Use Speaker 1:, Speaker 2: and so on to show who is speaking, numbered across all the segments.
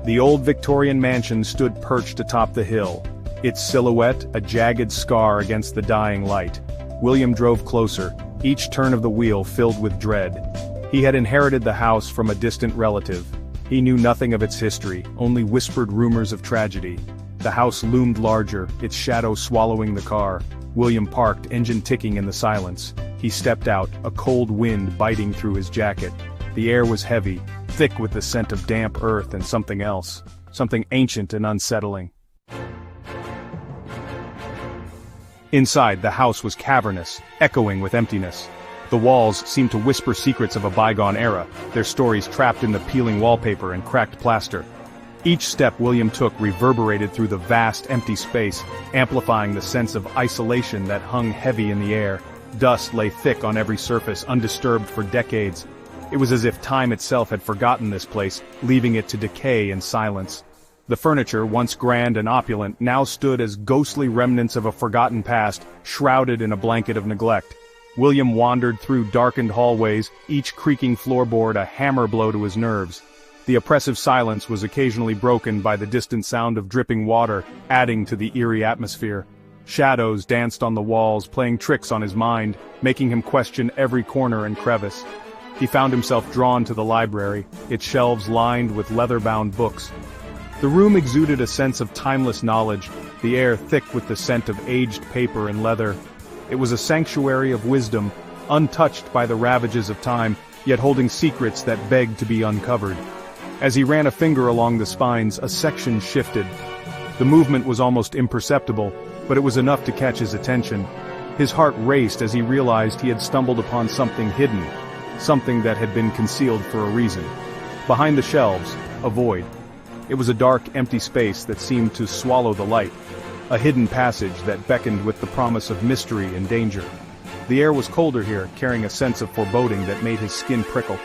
Speaker 1: The Old Victorian Mansion stood perched atop the hill, its silhouette a jagged scar against the dying light. William drove closer, each turn of the wheel filled with dread. He had inherited the house from a distant relative. He knew nothing of its history, only whispered rumors of tragedy. The house loomed larger, its shadow swallowing the car. William parked, engine ticking in the silence. He stepped out, a cold wind biting through his jacket. The air was heavy, thick with the scent of damp earth and something else, something ancient and unsettling. Inside, the house was cavernous, echoing with emptiness. The walls seemed to whisper secrets of a bygone era, their stories trapped in the peeling wallpaper and cracked plaster. Each step William took reverberated through the vast, empty space, amplifying the sense of isolation that hung heavy in the air. Dust lay thick on every surface, undisturbed for decades. It was as if time itself had forgotten this place, leaving it to decay in silence. The furniture, once grand and opulent, now stood as ghostly remnants of a forgotten past, shrouded in a blanket of neglect. William wandered through darkened hallways, each creaking floorboard a hammer blow to his nerves. The oppressive silence was occasionally broken by the distant sound of dripping water, adding to the eerie atmosphere. Shadows danced on the walls, playing tricks on his mind, making him question every corner and crevice. He found himself drawn to the library, its shelves lined with leather-bound books. The room exuded a sense of timeless knowledge, the air thick with the scent of aged paper and leather. It was a sanctuary of wisdom, untouched by the ravages of time, yet holding secrets that begged to be uncovered. As he ran a finger along the spines, a section shifted. The movement was almost imperceptible, but it was enough to catch his attention. His heart raced as he realized he had stumbled upon something hidden, something that had been concealed for a reason. Behind the shelves, a void. It was a dark, empty space that seemed to swallow the light, a hidden passage that beckoned with the promise of mystery and danger. The air was colder here, carrying a sense of foreboding that made his skin prickle.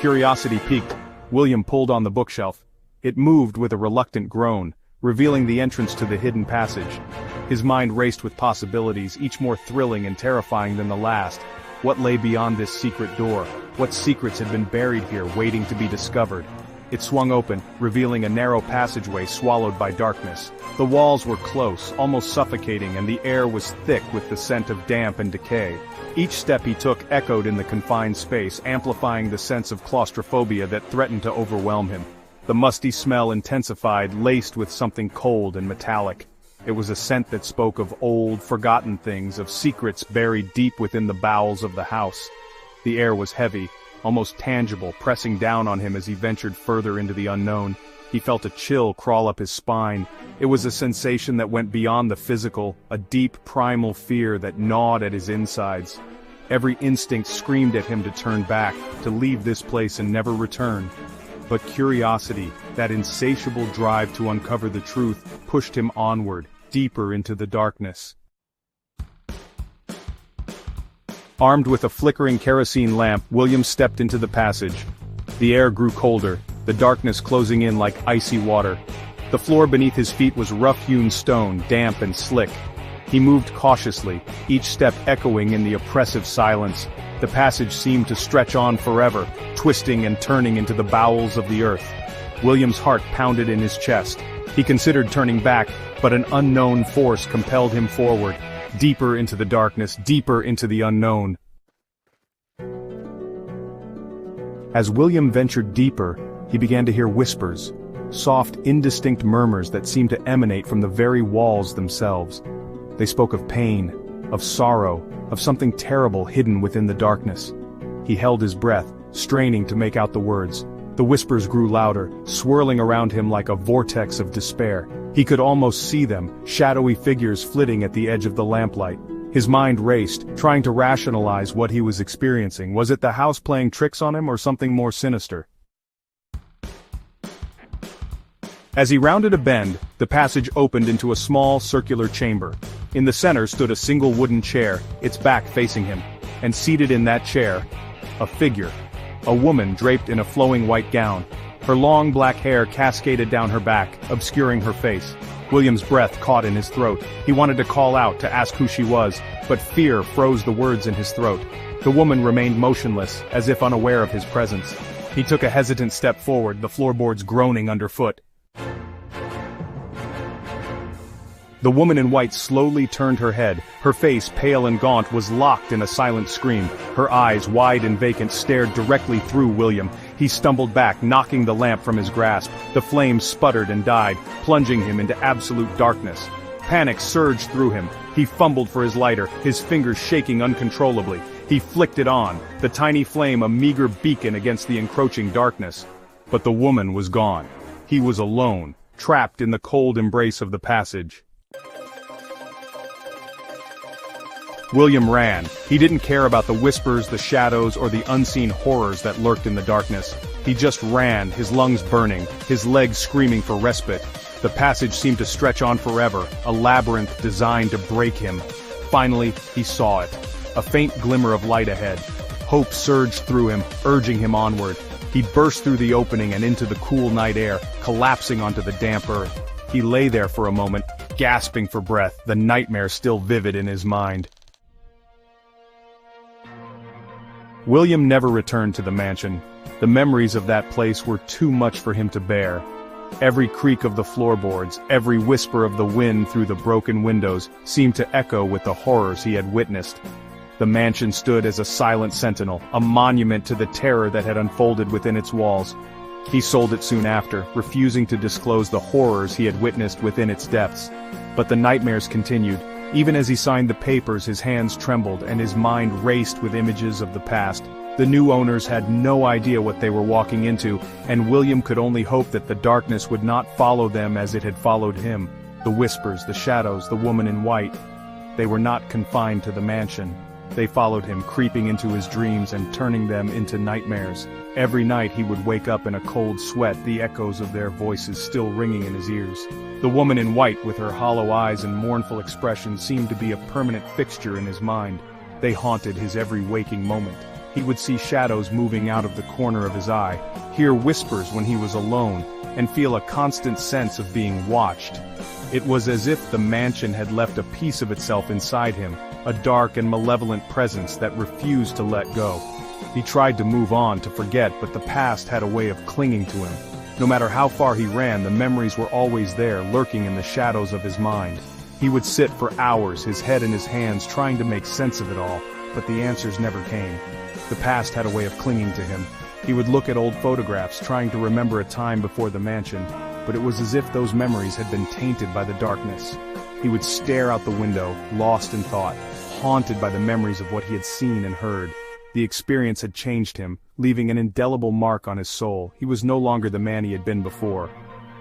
Speaker 1: Curiosity piqued. William pulled on the bookshelf. It moved with a reluctant groan, revealing the entrance to the hidden passage. His mind raced with possibilities, each more thrilling and terrifying than the last. What lay beyond this secret door? What secrets had been buried here, waiting to be discovered? It swung open, revealing a narrow passageway swallowed by darkness. The walls were close, almost suffocating, and the air was thick with the scent of damp and decay. Each step he took echoed in the confined space, amplifying the sense of claustrophobia that threatened to overwhelm him. The musty smell intensified, laced with something cold and metallic. It was a scent that spoke of old, forgotten things, of secrets buried deep within the bowels of the house. The air was heavy, almost tangible, pressing down on him as he ventured further into the unknown. He felt a chill crawl up his spine. It was a sensation that went beyond the physical, a deep, primal fear that gnawed at his insides. Every instinct screamed at him to turn back, to leave this place and never return. But curiosity, that insatiable drive to uncover the truth, pushed him onward, deeper into the darkness. Armed with a flickering kerosene lamp, William stepped into the passage. The air grew colder, the darkness closing in like icy water. The floor beneath his feet was rough-hewn stone, damp and slick. He moved cautiously, each step echoing in the oppressive silence. The passage seemed to stretch on forever, twisting and turning into the bowels of the earth. William's heart pounded in his chest. He considered turning back, but an unknown force compelled him forward, deeper into the darkness, deeper into the unknown. As William ventured deeper, he began to hear whispers, soft, indistinct murmurs that seemed to emanate from the very walls themselves. They spoke of pain, of sorrow, of something terrible hidden within the darkness. He held his breath, straining to make out the words. The whispers grew louder, swirling around him like a vortex of despair. He could almost see them, shadowy figures flitting at the edge of the lamplight. His mind raced, trying to rationalize what he was experiencing. Was it the house playing tricks on him or something more sinister? As he rounded a bend, the passage opened into a small, circular chamber. In the center stood a single wooden chair, its back facing him, and seated in that chair, a figure. A woman draped in a flowing white gown. Her long black hair cascaded down her back, obscuring her face. William's breath caught in his throat. He wanted to call out, to ask who she was, but fear froze the words in his throat. The woman remained motionless, as if unaware of his presence. He took a hesitant step forward, the floorboards groaning underfoot. The woman in white slowly turned her head. Her face, pale and gaunt, was locked in a silent scream. Her eyes, wide and vacant, stared directly through William. He stumbled back, knocking the lamp from his grasp. The flames sputtered and died, plunging him into absolute darkness. Panic surged through him. He fumbled for his lighter, his fingers shaking uncontrollably. He flicked it on, the tiny flame a meager beacon against the encroaching darkness. But the woman was gone. He was alone, trapped in the cold embrace of the passage. William ran. He didn't care about the whispers, the shadows, or the unseen horrors that lurked in the darkness. He just ran, his lungs burning, his legs screaming for respite. The passage seemed to stretch on forever, a labyrinth designed to break him. Finally, he saw it. A faint glimmer of light ahead. Hope surged through him, urging him onward. He burst through the opening and into the cool night air, collapsing onto the damp earth. He lay there for a moment, gasping for breath, the nightmare still vivid in his mind. William never returned to the mansion. The memories of that place were too much for him to bear. Every creak of the floorboards, every whisper of the wind through the broken windows, seemed to echo with the horrors he had witnessed. The mansion stood as a silent sentinel, a monument to the terror that had unfolded within its walls. He sold it soon after, refusing to disclose the horrors he had witnessed within its depths. But the nightmares continued. Even as he signed the papers, his hands trembled and his mind raced with images of the past. The new owners had no idea what they were walking into, and William could only hope that the darkness would not follow them as it had followed him. The whispers, the shadows, the woman in white. They were not confined to the mansion. They followed him, creeping into his dreams and turning them into nightmares. Every night he would wake up in a cold sweat, the echoes of their voices still ringing in his ears. The woman in white, with her hollow eyes and mournful expression, seemed to be a permanent fixture in his mind. They haunted his every waking moment. He would see shadows moving out of the corner of his eye, hear whispers when he was alone, and feel a constant sense of being watched. It was as if the mansion had left a piece of itself inside him, a dark and malevolent presence that refused to let go. He tried to move on, to forget, but the past had a way of clinging to him. No matter how far he ran, the memories were always there, lurking in the shadows of his mind. He would sit for hours, his head in his hands, trying to make sense of it all, but the answers never came. The past had a way of clinging to him. He would look at old photographs, trying to remember a time before the mansion, but it was as if those memories had been tainted by the darkness. He would stare out the window, lost in thought, haunted by the memories of what he had seen and heard. The experience had changed him, leaving an indelible mark on his soul. He was no longer the man he had been before.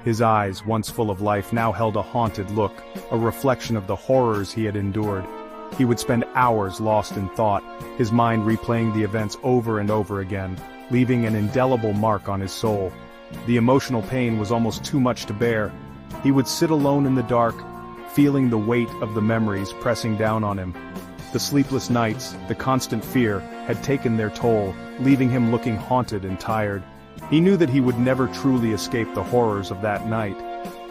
Speaker 1: His eyes, once full of life, now held a haunted look, a reflection of the horrors he had endured. He would spend hours lost in thought, his mind replaying the events over and over again, leaving an indelible mark on his soul. The emotional pain was almost too much to bear. He would sit alone in the dark, feeling the weight of the memories pressing down on him. The sleepless nights, the constant fear, had taken their toll, leaving him looking haunted and tired. He knew that he would never truly escape the horrors of that night.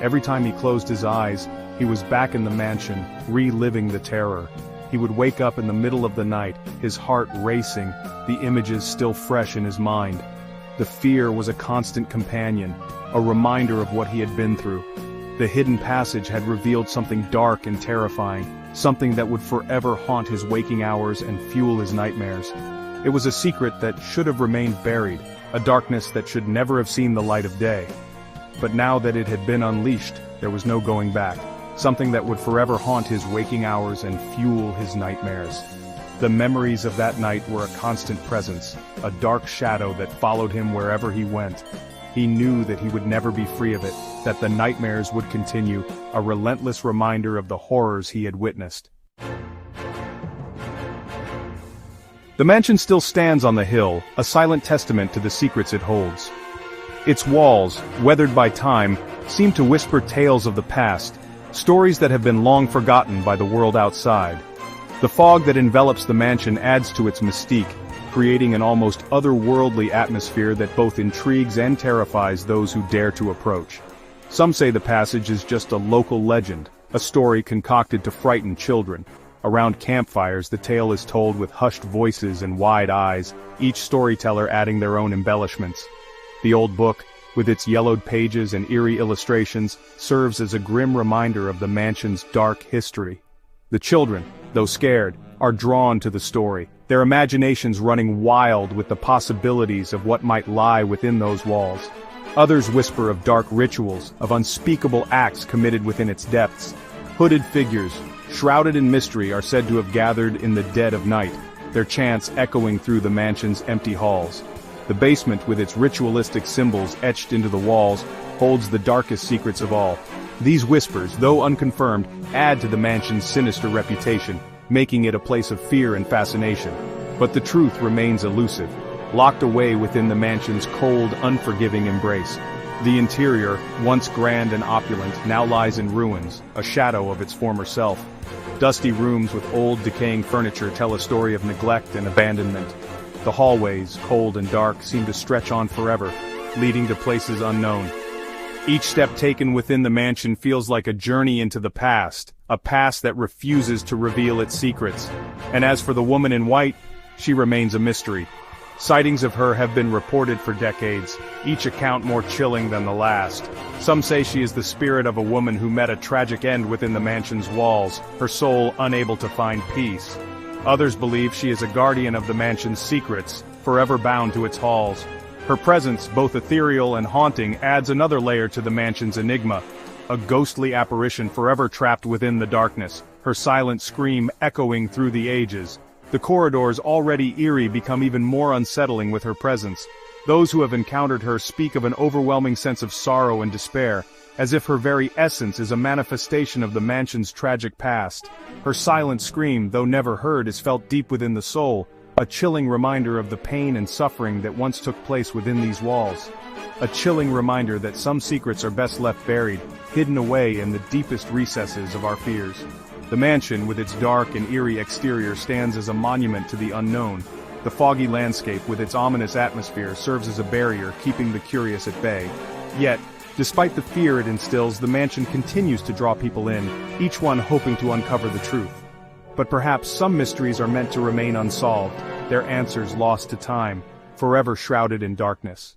Speaker 1: Every time he closed his eyes, he was back in the mansion, reliving the terror. He would wake up in the middle of the night, his heart racing, the images still fresh in his mind. The fear was a constant companion, a reminder of what he had been through. The hidden passage had revealed something dark and terrifying, something that would forever haunt his waking hours and fuel his nightmares. It was a secret that should have remained buried, a darkness that should never have seen the light of day. But now that it had been unleashed, there was no going back, something that would forever haunt his waking hours and fuel his nightmares. The memories of that night were a constant presence, a dark shadow that followed him wherever he went. He knew that he would never be free of it, that the nightmares would continue, a relentless reminder of the horrors he had witnessed. The mansion still stands on the hill, a silent testament to the secrets it holds. Its walls, weathered by time, seem to whisper tales of the past, stories that have been long forgotten by the world outside. The fog that envelops the mansion adds to its mystique, creating an almost otherworldly atmosphere that both intrigues and terrifies those who dare to approach. Some say the passage is just a local legend, a story concocted to frighten children. Around campfires, the tale is told with hushed voices and wide eyes, each storyteller adding their own embellishments. The old book, with its yellowed pages and eerie illustrations, serves as a grim reminder of the mansion's dark history. The children, though scared, are drawn to the story, their imaginations running wild with the possibilities of what might lie within those walls. Others whisper of dark rituals, of unspeakable acts committed within its depths. Hooded figures, shrouded in mystery, are said to have gathered in the dead of night, their chants echoing through the mansion's empty halls. The basement, with its ritualistic symbols etched into the walls, holds the darkest secrets of all. These whispers, though unconfirmed, add to the mansion's sinister reputation, making it a place of fear and fascination. But the truth remains elusive, locked away within the mansion's cold, unforgiving embrace. The interior, once grand and opulent, now lies in ruins, a shadow of its former self. Dusty rooms with old, decaying furniture tell a story of neglect and abandonment. The hallways, cold and dark, seem to stretch on forever, leading to places unknown. Each step taken within the mansion feels like a journey into the past, a past that refuses to reveal its secrets. And as for the woman in white, she remains a mystery. Sightings of her have been reported for decades, each account more chilling than the last. Some say she is the spirit of a woman who met a tragic end within the mansion's walls, her soul unable to find peace. Others believe she is a guardian of the mansion's secrets, forever bound to its halls. Her presence, both ethereal and haunting, adds another layer to the mansion's enigma, a ghostly apparition forever trapped within the darkness, her silent scream echoing through the ages. The corridors, already eerie, become even more unsettling with her presence. Those who have encountered her speak of an overwhelming sense of sorrow and despair, as if her very essence is a manifestation of the mansion's tragic past. Her silent scream, though never heard, is felt deep within the soul, a chilling reminder of the pain and suffering that once took place within these walls. A chilling reminder that some secrets are best left buried, hidden away in the deepest recesses of our fears. The mansion, with its dark and eerie exterior, stands as a monument to the unknown. The foggy landscape, with its ominous atmosphere, serves as a barrier, keeping the curious at bay. Yet, despite the fear it instills, the mansion continues to draw people in, each one hoping to uncover the truth. But perhaps some mysteries are meant to remain unsolved, their answers lost to time, forever shrouded in darkness.